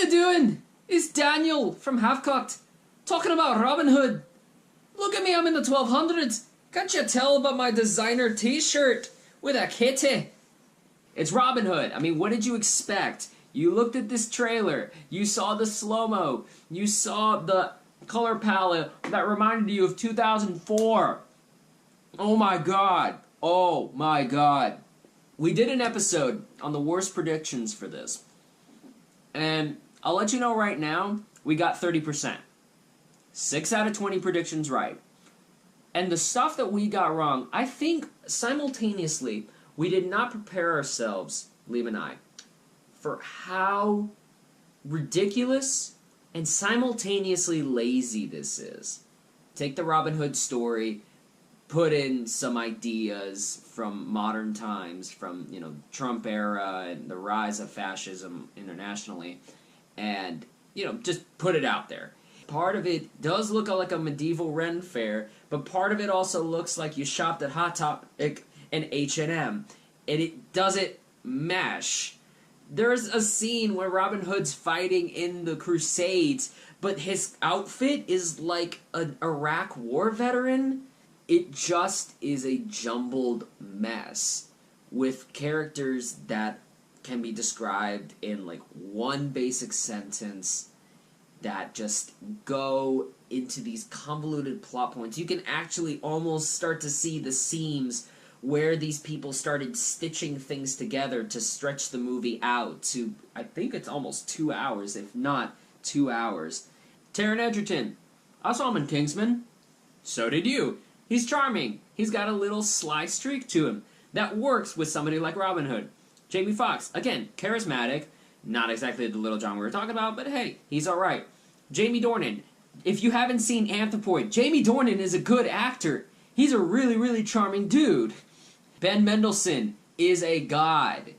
you doing? It's Daniel from HalfKocked, talking about Robin Hood. Look at me, I'm in the 1200s. Can't you tell by my designer t-shirt with a kitty? It's Robin Hood. I mean, what did you expect? You looked at this trailer, you saw the slow-mo, you saw the color palette that reminded you of 2004. Oh my god. Oh my god. We did an episode on the worst predictions for this. And I'll let you know right now, we got 30%. 6 out of 20 predictions right. And the stuff that we got wrong, I think simultaneously, we did not prepare ourselves, Liam and I, for how ridiculous and simultaneously lazy this is. Take the Robin Hood story, put in some ideas from modern times, from, you know, Trump era and the rise of fascism internationally, and, you know, just put it out there. Part of it does look like a medieval Ren fair, but part of it also looks like you shopped at Hot Topic and H&M, and it doesn't mesh. There's a scene where Robin Hood's fighting in the Crusades, but his outfit is like an Iraq war veteran. It just is a jumbled mess with characters that can be described in like one basic sentence that just go into these convoluted plot points. You can actually almost start to see the seams where these people started stitching things together to stretch the movie out to, I think it's almost 2 hours, if not 2 hours. Taron Egerton, I saw him in Kingsman. So did you. He's charming. He's got a little sly streak to him that works with somebody like Robin Hood. Jamie Foxx, again, charismatic. Not exactly the Little John we were talking about, but hey, he's alright. Jamie Dornan. If you haven't seen Anthropoid, Jamie Dornan is a good actor. He's a really, really charming dude. Ben Mendelsohn is a god.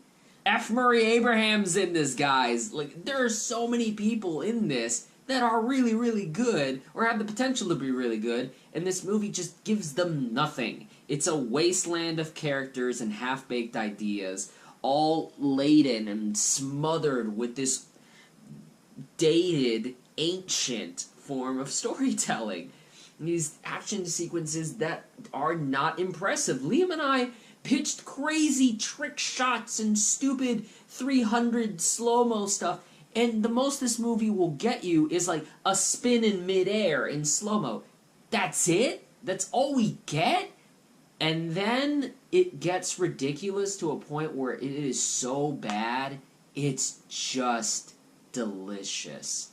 F. Murray Abraham's in this, guys. Like, there are so many people in this that are really, really good, or have the potential to be really good, and this movie just gives them nothing. It's a wasteland of characters and half-baked ideas, all laden and smothered with this dated, ancient form of storytelling. These action sequences that are not impressive. Liam and I pitched crazy trick shots and stupid 300 slow-mo stuff, and the most this movie will get you is like a spin in midair in slow-mo. That's it? That's all we get? And then it gets ridiculous to a point where it is so bad, it's just delicious.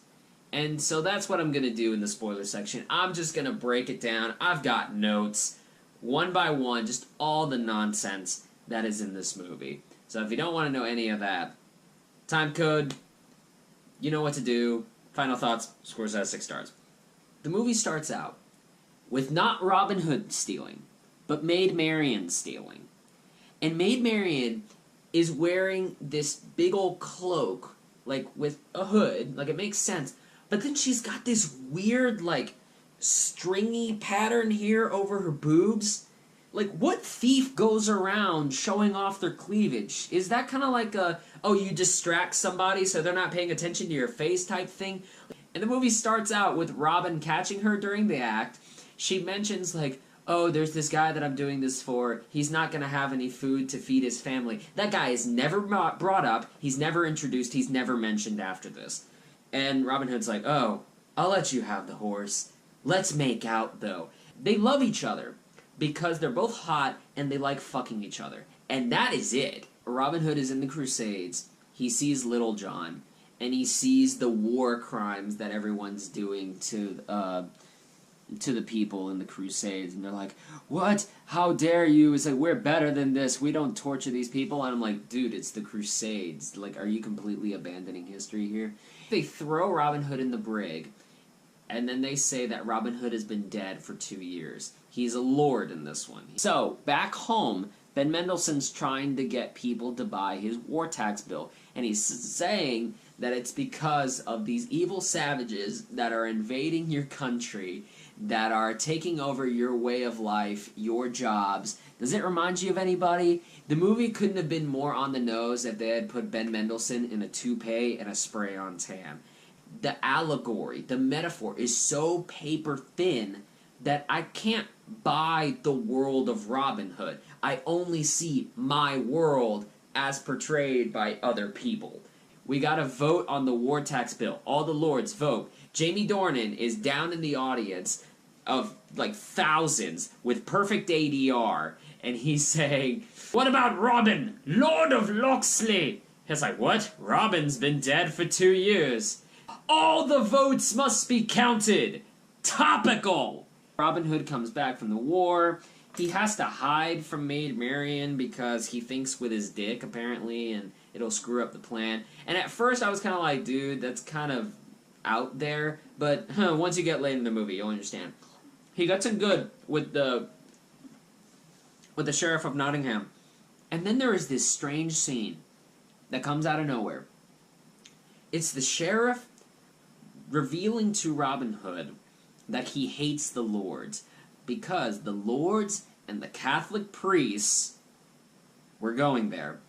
And so that's what I'm going to do in the spoiler section. I'm just going to break it down. I've got notes, one by one, just all the nonsense that is in this movie. So if you don't want to know any of that, time code, you know what to do. Final thoughts, scores out of 6 stars. The movie starts out with not Robin Hood stealing, but Maid Marian stealing. And Maid Marian is wearing this big old cloak, like with a hood, like it makes sense. But then she's got this weird, like, stringy pattern here over her boobs. Like, what thief goes around showing off their cleavage? Is that kind of like a, oh, you distract somebody so they're not paying attention to your face type thing? And the movie starts out with Robin catching her during the act. She mentions, like, oh, there's this guy that I'm doing this for. He's not going to have any food to feed his family. That guy is never brought up. He's never introduced. He's never mentioned after this. And Robin Hood's like, oh, I'll let you have the horse. Let's make out, though. They love each other because they're both hot and they like fucking each other. And that is it. Robin Hood is in the Crusades. He sees Little John. And he sees the war crimes that everyone's doing to the people in the Crusades. And they're like, what? How dare you? It's like, we're better than this. We don't torture these people. And I'm like, dude, it's the Crusades. Like, are you completely abandoning history here? They throw Robin Hood in the brig, and then they say that Robin Hood has been dead for 2 years. He's a lord in this one. So, back home, Ben Mendelsohn's trying to get people to buy his war tax bill, and he's saying that it's because of these evil savages that are invading your country, that are taking over your way of life, your jobs. Does it remind you of anybody? The movie couldn't have been more on the nose if they had put Ben Mendelsohn in a toupee and a spray-on tan. The allegory, the metaphor is so paper thin that I can't buy the world of Robin Hood. I only see my world as portrayed by other people. We got a vote on the war tax bill. All the lords vote. Jamie Dornan is down in the audience of like thousands with perfect ADR, and he's saying, "What about Robin, Lord of Locksley?" He's like, "What? Robin's been dead for 2 years. All the votes must be counted. Topical." Robin Hood comes back from the war. He has to hide from Maid Marian because he thinks with his dick, apparently, and it'll screw up the plan. And at first I was kind of like, dude, that's kind of out there. But once you get late in the movie, you'll understand. He gets in good with the Sheriff of Nottingham. And then there is this strange scene that comes out of nowhere. It's the sheriff revealing to Robin Hood that he hates the lords because the lords and the Catholic priests, we're going there,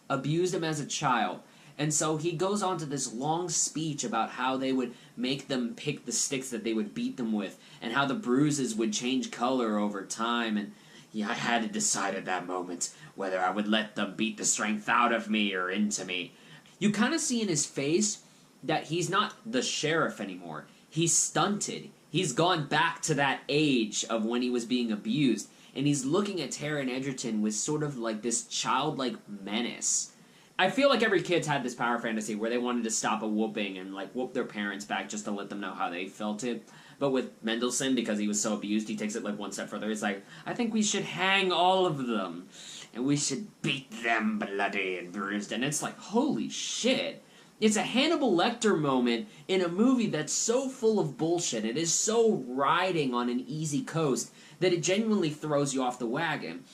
abused him as a child. And so he goes on to this long speech about how they would make them pick the sticks that they would beat them with, and how the bruises would change color over time. And yeah, I had to decide at that moment whether I would let them beat the strength out of me or into me. You kind of see in his face that he's not the sheriff anymore. He's stunted. He's gone back to that age of when he was being abused. And he's looking at Taron Egerton with sort of like this childlike menace. I feel like every kid's had this power fantasy where they wanted to stop a whooping and like whoop their parents back just to let them know how they felt it. But with Mendelsohn, because he was so abused, he takes it like one step further. He's like, I think we should hang all of them. And we should beat them bloody and bruised. And it's like, holy shit. It's a Hannibal Lecter moment in a movie that's so full of bullshit. It is so riding on an easy coast that it genuinely throws you off the wagon.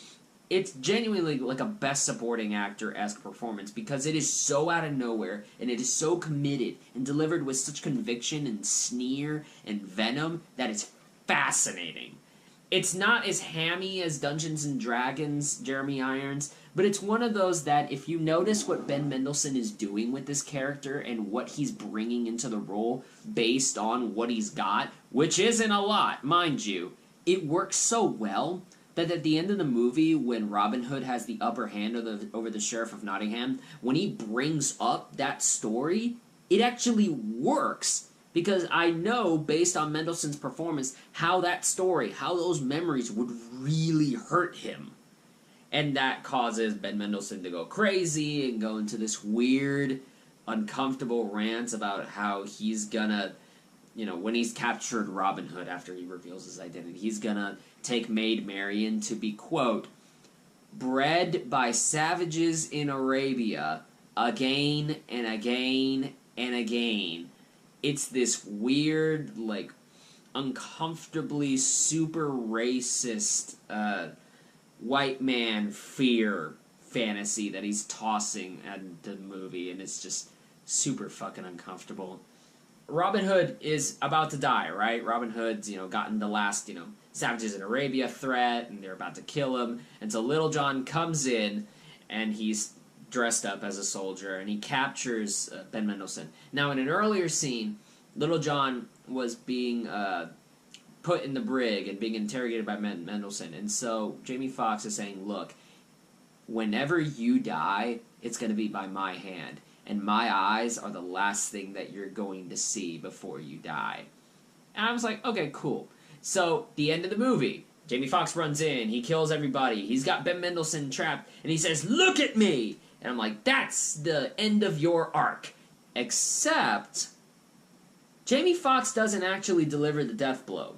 It's genuinely like a best supporting actor-esque performance because it is so out of nowhere and it is so committed and delivered with such conviction and sneer and venom that it's fascinating. It's not as hammy as Dungeons & Dragons, Jeremy Irons, but it's one of those that if you notice what Ben Mendelsohn is doing with this character and what he's bringing into the role based on what he's got, which isn't a lot, mind you, it works so well that at the end of the movie, when Robin Hood has the upper hand over the Sheriff of Nottingham, when he brings up that story, it actually works. Because I know, based on Mendelsohn's performance, how that story, how those memories would really hurt him. And that causes Ben Mendelsohn to go crazy and go into this weird, uncomfortable rant about how he's gonna, you know, when he's captured Robin Hood after he reveals his identity, he's gonna take Maid Marian to be, quote, bred by savages in Arabia again and again and again. It's this weird, like, uncomfortably super racist white man fear fantasy that he's tossing at the movie, and it's just super fucking uncomfortable. Robin Hood is about to die, right? Robin Hood's, gotten the last, savages in Arabia threat, and they're about to kill him, and so Little John comes in, and he's dressed up as a soldier, and he captures Ben Mendelsohn. Now, in an earlier scene, Little John was being put in the brig and being interrogated by Mendelsohn, and so Jamie Foxx is saying, look, whenever you die, it's going to be by my hand, and my eyes are the last thing that you're going to see before you die. And I was like, okay, cool. So, the end of the movie, Jamie Foxx runs in, he kills everybody, he's got Ben Mendelsohn trapped, and he says, look at me! And I'm like, that's the end of your arc. Except, Jamie Foxx doesn't actually deliver the death blow.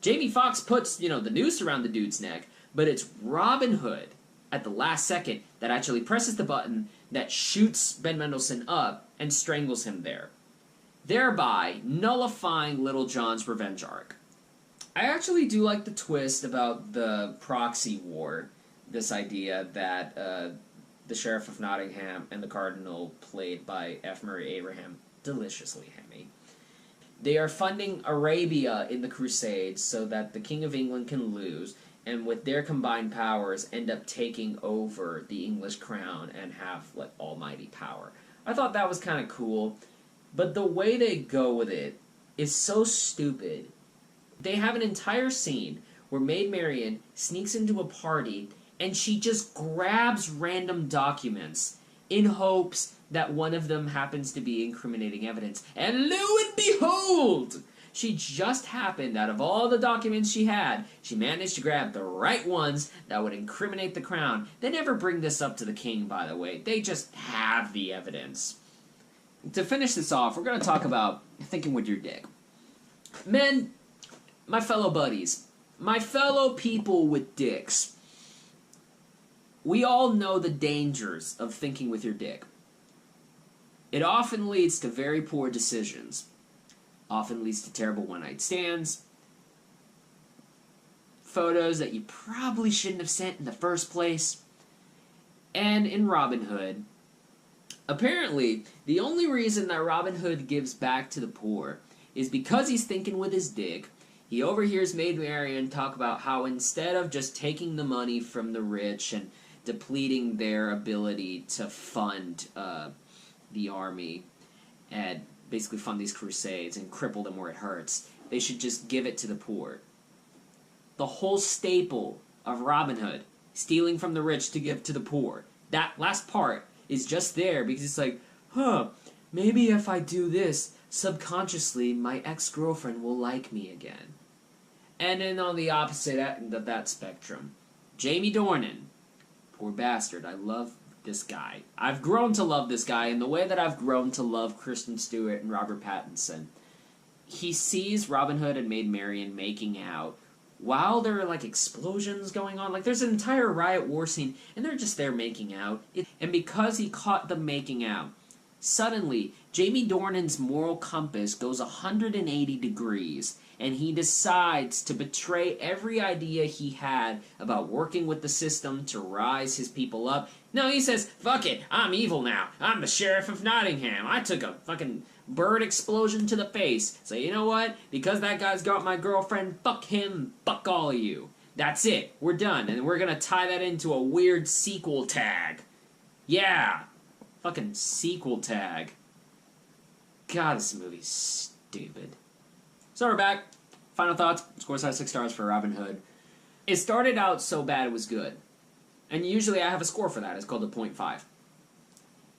Jamie Foxx puts, the noose around the dude's neck, but it's Robin Hood, at the last second, that actually presses the button that shoots Ben Mendelsohn up and strangles him there, thereby nullifying Little John's revenge arc. I actually do like the twist about the proxy war, this idea that the Sheriff of Nottingham and the Cardinal, played by F. Murray Abraham, deliciously hammy. They are funding Arabia in the Crusades so that the King of England can lose, and with their combined powers end up taking over the English crown and have like almighty power. I thought that was kind of cool, but the way they go with it is so stupid. They have an entire scene where Maid Marian sneaks into a party and she just grabs random documents in hopes that one of them happens to be incriminating evidence. And lo and behold! She just happened, out of all the documents she had, she managed to grab the right ones that would incriminate the crown. They never bring this up to the king, by the way. They just have the evidence. To finish this off, we're going to talk about thinking with your dick. Men, my fellow buddies, my fellow people with dicks, we all know the dangers of thinking with your dick. It often leads to very poor decisions. Often leads to terrible one-night stands, photos that you probably shouldn't have sent in the first place. And in Robin Hood, apparently, the only reason that Robin Hood gives back to the poor is because he's thinking with his dick. He overhears Maid Marian talk about how instead of just taking the money from the rich and depleting their ability to fund the army and basically fund these crusades and cripple them where it hurts, they should just give it to the poor. The whole staple of Robin Hood, stealing from the rich to give to the poor, that last part is just there because it's like, maybe if I do this, subconsciously my ex-girlfriend will like me again. And then on the opposite end of that spectrum, Jamie Dornan, poor bastard, I love this guy. I've grown to love this guy in the way that I've grown to love Kristen Stewart and Robert Pattinson. He sees Robin Hood and Maid Marian making out while there are like explosions going on. Like there's an entire riot war scene and they're just there making out. And because he caught them making out, suddenly Jamie Dornan's moral compass goes 180 degrees and he decides to betray every idea he had about working with the system to rise his people up. No, he says, fuck it, I'm evil now. I'm the sheriff of Nottingham. I took a fucking bird explosion to the face. So you know what? Because that guy's got my girlfriend, fuck him, fuck all of you. That's it. We're done. And we're gonna tie that into a weird sequel tag. Yeah. Fucking sequel tag. God, this movie's stupid. So we're back. Final thoughts. Score size 6 stars for Robin Hood. It started out so bad it was good. And usually I have a score for that. It's called a 0.5.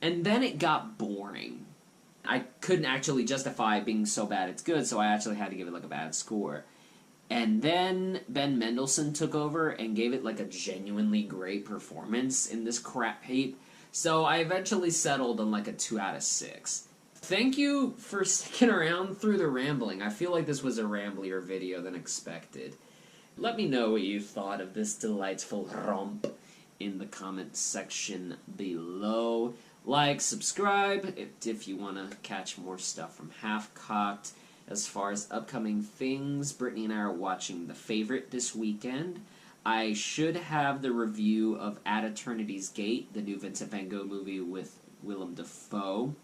And then it got boring. I couldn't actually justify being so bad it's good, so I actually had to give it like a bad score. And then Ben Mendelsohn took over and gave it like a genuinely great performance in this crap heap. So I eventually settled on like a 2 out of 6. Thank you for sticking around through the rambling. I feel like this was a ramblier video than expected. Let me know what you thought of this delightful romp in the comments section below. Like, subscribe if you want to catch more stuff from HalfKocked. As far as upcoming things, Brittany and I are watching The Favorite this weekend. I should have the review of At Eternity's Gate, the new Vincent van Gogh movie with Willem Dafoe.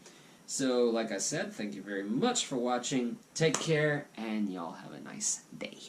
So, like I said, thank you very much for watching. Take care, and y'all have a nice day.